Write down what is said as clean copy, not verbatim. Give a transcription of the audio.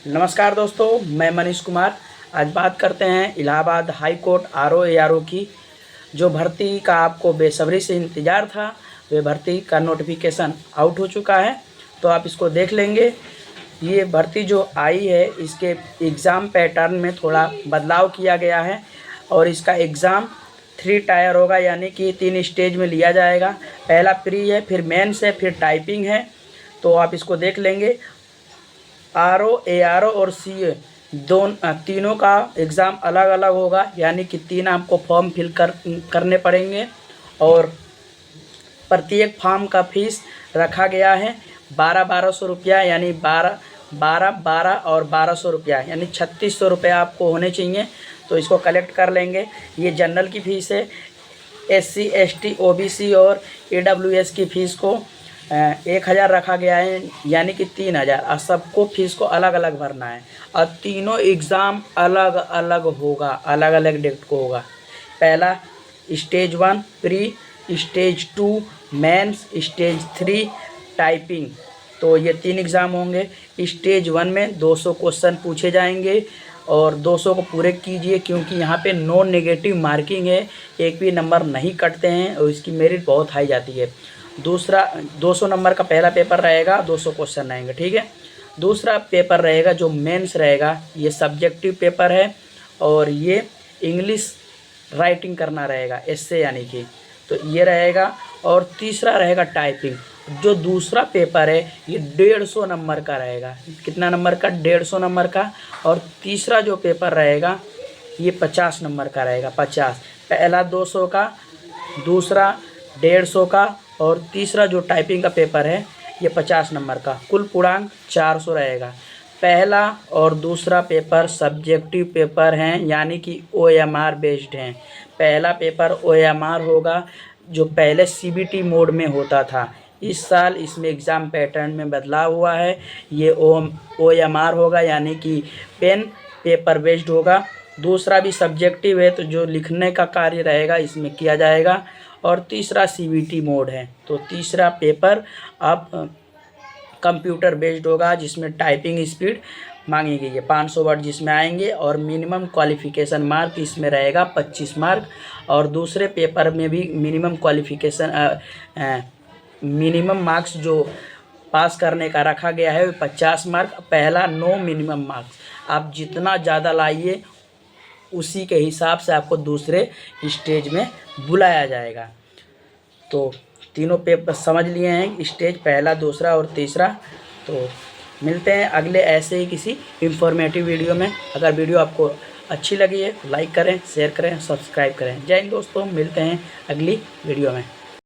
नमस्कार दोस्तों, मैं मनीष कुमार। आज बात करते हैं इलाहाबाद हाई कोर्ट आरओ की। जो भर्ती का आपको बेसब्री से इंतज़ार था, वे भर्ती का नोटिफिकेशन आउट हो चुका है, तो आप इसको देख लेंगे। ये भर्ती जो आई है, इसके एग्ज़ाम पैटर्न में थोड़ा बदलाव किया गया है और इसका एग्ज़ाम 3 टायर होगा, यानी कि 3 स्टेज में लिया जाएगा। पहला प्री है, फिर मेंस है, फिर टाइपिंग है। तो आप इसको देख लेंगे। आरओ, एआरओ और सीए तीनों का एग्ज़ाम अलग अलग होगा, यानी कि 3 आपको फॉर्म फिल करने पड़ेंगे और प्रत्येक फॉर्म का फीस रखा गया है 1200 रुपया, यानी 12 और 1200 रुपया, यानी 3600 रुपये आपको होने चाहिए। तो इसको कलेक्ट कर लेंगे। ये जनरल की फ़ीस है। SC ST OBC और AWS की फ़ीस को 1000 रखा गया है, यानी कि 3000। और सबको फीस को अलग अलग भरना है और तीनों एग्ज़ाम अलग अलग होगा, अलग अलग डेट को होगा। पहला stage 1 pre, stage 2 mains, stage 3 typing. तो ये 3 एग्ज़ाम होंगे। स्टेज 1 में 200 क्वेश्चन पूछे जाएंगे और 200 को पूरे कीजिए, क्योंकि यहाँ पे नो नेगेटिव मार्किंग है, एक भी नंबर नहीं कटते हैं और इसकी मेरिट बहुत हाई जाती है। दूसरा 200 नंबर का पहला पेपर रहेगा, 200 क्वेश्चन रहेंगे, ठीक है। दूसरा पेपर रहेगा जो मेंस रहेगा, ये सब्जेक्टिव पेपर है और ये इंग्लिश राइटिंग करना रहेगा, एस्से यानी कि, तो ये रहेगा। और तीसरा रहेगा टाइपिंग। जो दूसरा पेपर है ये 150 नंबर का रहेगा। कितना नंबर का? 150 नंबर का। और तीसरा जो पेपर रहेगा ये 50 नंबर का रहेगा, 50। पहला 200 का, दूसरा 150 का और तीसरा जो टाइपिंग का पेपर है ये 50 नंबर का। कुल पूर्णांक 400 रहेगा। पहला और दूसरा पेपर सब्जेक्टिव पेपर हैं, यानी कि OMR बेस्ड हैं। पहला पेपर OMR होगा, जो पहले CBT मोड में होता था। इस साल इसमें एग्ज़ाम पैटर्न में बदलाव हुआ है। ये OMR होगा, यानी कि पेन पेपर बेस्ड होगा। दूसरा भी सब्जेक्टिव है, तो जो लिखने का कार्य रहेगा इसमें किया जाएगा। और तीसरा CBT मोड है। तो तीसरा पेपर अब कंप्यूटर बेस्ड होगा, जिसमें टाइपिंग स्पीड मांगी गई है 500 वर्ड जिसमें आएंगे और मिनिमम क्वालिफ़िकेशन मार्क इसमें रहेगा 25 मार्क। और दूसरे पेपर में भी मिनिमम मार्क्स जो पास करने का रखा गया है वो 50 मार्क। पहला नो मिनिमम मार्क्स, आप जितना ज़्यादा लाइए उसी के हिसाब से आपको दूसरे स्टेज में बुलाया जाएगा। तो तीनों पेपर समझ लिए हैं, स्टेज पहला, दूसरा और तीसरा। तो मिलते हैं अगले ऐसे ही किसी इंफॉर्मेटिव वीडियो में। अगर वीडियो आपको अच्छी लगी है तो लाइक करें, शेयर करें, सब्सक्राइब करें। जय हिंद दोस्तों, मिलते हैं अगली वीडियो में।